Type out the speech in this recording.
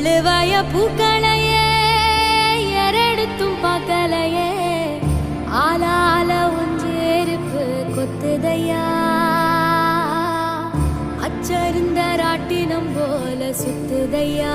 அழுவாய பூக்களையே எரெடுத்தும் பார்க்கலையே ஆளால ஒன்றேருப்பு கொத்துதையா அச்சருந்த ராட்டினம் போல சுத்துதையா